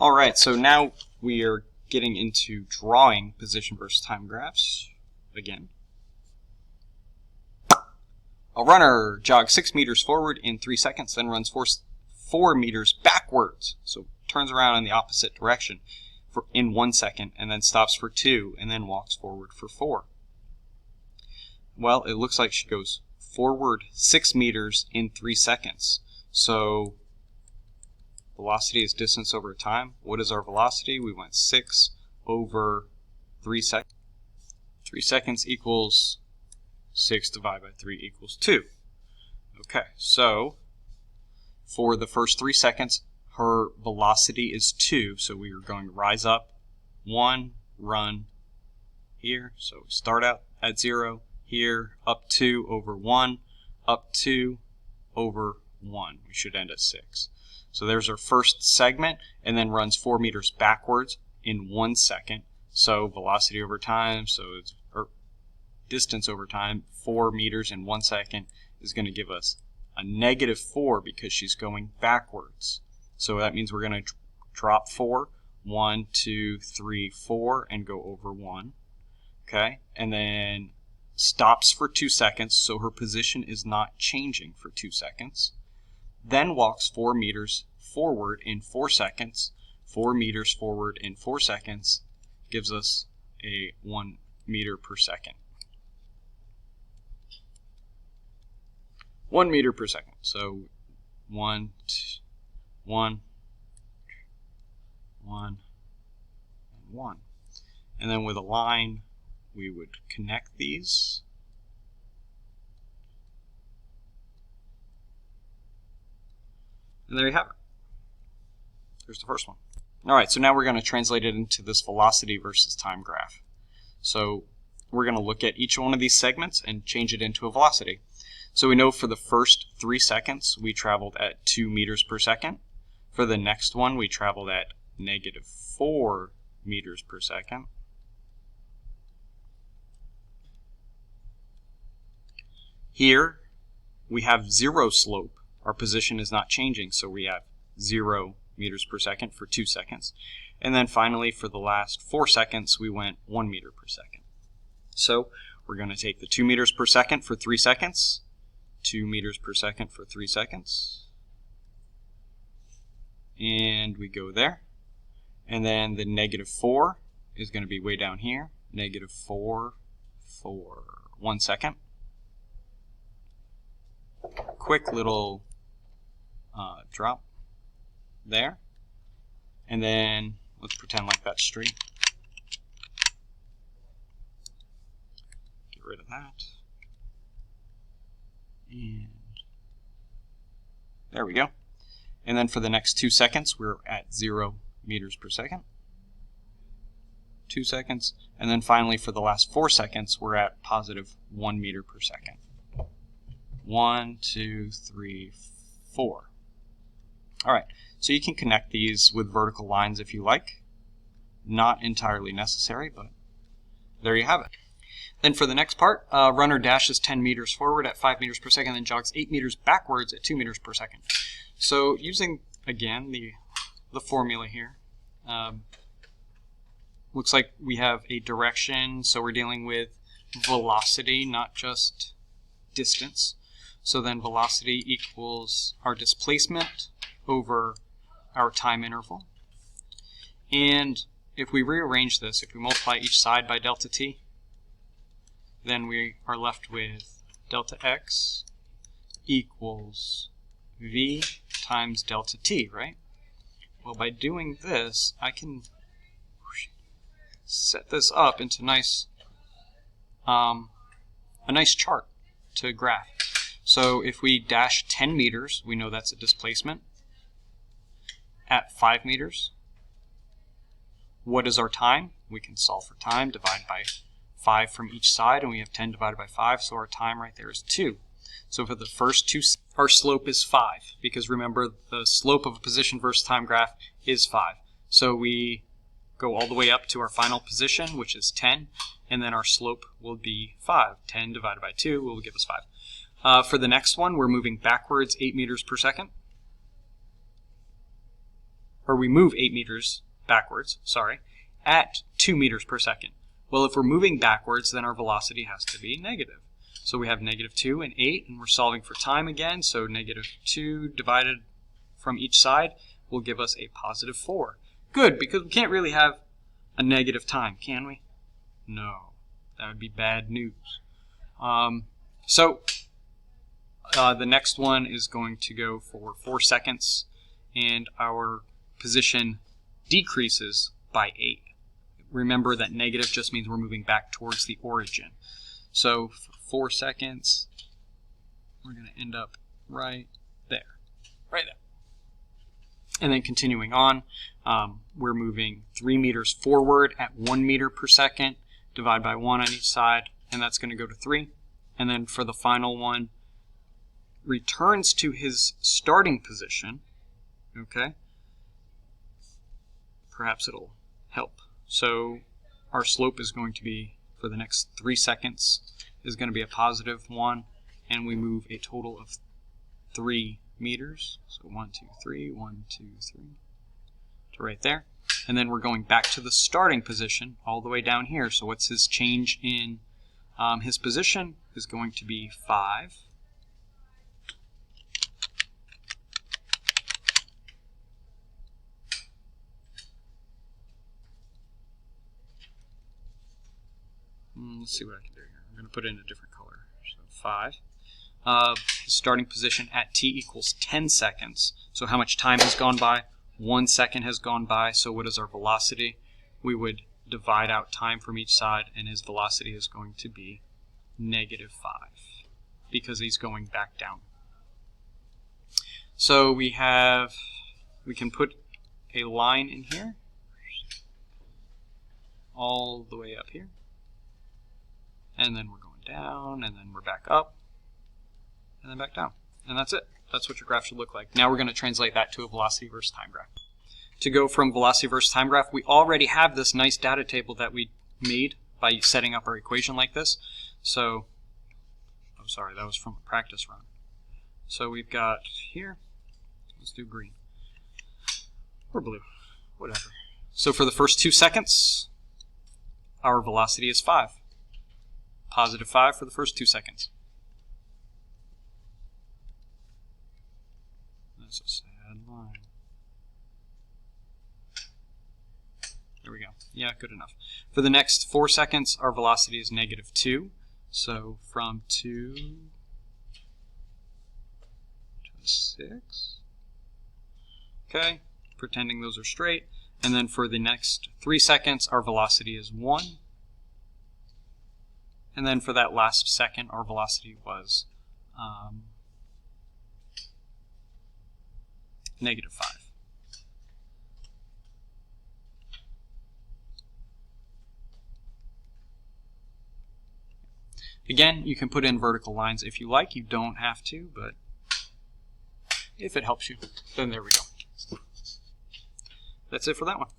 All right, so now we are getting into drawing position versus time graphs again. A runner jogs 6 meters forward in 3 seconds, then runs 4 meters backwards. So turns around in the opposite direction in 1 second, and then stops for 2, and then walks forward for 4. Well, it looks like she goes forward 6 meters in 3 seconds. So velocity is distance over time. What is our velocity? We went 6 over 3 seconds. 3 seconds equals 6 divided by 3 equals 2. Okay, so for the first 3 seconds, her velocity is 2, so we are going to rise up 1, run here. So we start out at 0, here, up 2 over 1, up 2 over 1. We should end at 6. So there's our first segment, and then runs 4 meters backwards in 1 second. So velocity over time, or distance over time, 4 meters in 1 second is going to give us a -4 because she's going backwards. So that means we're going to drop 4, 1, 2, 3, 4, and go over 1. Okay, and then stops for 2 seconds, so her position is not changing for 2 seconds. Then walks 4 meters forward in 4 seconds. 4 meters forward in 4 seconds gives us a 1 meter per second. 1 meter per second. So 1, 2, 1, 1, and 1. And then with a line, we would connect these. And there you have it. There's the first one. All right, so now we're going to translate it into this velocity versus time graph. So we're going to look at each one of these segments and change it into a velocity. So we know for the first 3 seconds, we traveled at 2 meters per second. For the next one, we traveled at -4 meters per second. Here, we have 0 slope. Our position is not changing, so we have 0 meters per second for 2 seconds. And then finally, for the last 4 seconds, we went 1 meter per second. So we're going to take the 2 meters per second for 3 seconds, 2 meters per second for 3 seconds, and we go there. And then the -4 is going to be way down here, -4 for 1 second. Quick little drop there, and then let's pretend like that's straight. Get rid of that, and there we go. And then for the next 2 seconds, we're at 0 meters per second. 2 seconds, and then finally for the last 4 seconds, we're at +1 meter per second. 1, 2, 3, 4. All right, so you can connect these with vertical lines if you like. Not entirely necessary, but there you have it. Then for the next part, runner dashes 10 meters forward at 5 meters per second, then jogs 8 meters backwards at 2 meters per second. So using, again, the formula here, looks like we have a direction, so we're dealing with velocity, not just distance. So then velocity equals our displacement over our time interval. And if we rearrange this, if we multiply each side by delta t, then we are left with delta x equals v times delta t, right? Well, by doing this, I can set this up into a nice chart to graph. So if we dash 10 meters, we know that's a displacement. At 5 meters, what is our time? We can solve for time, divide by 5 from each side, and we have 10 divided by 5, so our time right there is 2. So for the first 2, our slope is 5, because remember, the slope of a position versus time graph is 5. So we go all the way up to our final position, which is 10, and then our slope will be 5. 10 divided by 2 will give us 5. For the next one, we're moving backwards 8 meters per second. or we move 8 meters backwards, at 2 meters per second. Well, if we're moving backwards, then our velocity has to be negative. So we have -2 and 8, and we're solving for time again, so -2 divided from each side will give us a +4. Good, because we can't really have a negative time, can we? No, that would be bad news. The next one is going to go for 4 seconds, and our position decreases by 8. Remember that negative just means we're moving back towards the origin. So for 4 seconds, we're going to end up right there. And then continuing on, we're moving 3 meters forward at 1 meter per second, divide by 1 on each side, and that's going to go to 3. And then for the final one, returns to his starting position, okay? Perhaps it'll help. So our slope is going to be, for the next 3 seconds, is going to be a +1, and we move a total of 3 meters. So 1, 2, 3, 1, 2, 3, to right there. And then we're going back to the starting position all the way down here. So what's his change in his position is going to be 5. Let's see what I can do here. I'm going to put it in a different color. So 5. His starting position at t equals 10 seconds. So how much time has gone by? 1 second has gone by. So what is our velocity? We would divide out time from each side, and his velocity is going to be -5 because he's going back down. So we can put a line in here all the way up here. And then we're going down, and then we're back up, and then back down. And that's it. That's what your graph should look like. Now we're going to translate that to a velocity versus time graph. To go from velocity versus time graph, we already have this nice data table that we made by setting up our equation like this. So, oh sorry, that was from a practice run. So we've got here, let's do green, or blue, whatever. So for the first 2 seconds, our velocity is 5. +5 for the first 2 seconds. That's a sad line. There we go. Yeah, good enough. For the next 4 seconds, our velocity is -2. So from 2 to 6. Okay, pretending those are straight. And then for the next 3 seconds, our velocity is 1. And then for that last second, our velocity was -5. Again, you can put in vertical lines if you like. You don't have to, but if it helps you, then there we go. That's it for that one.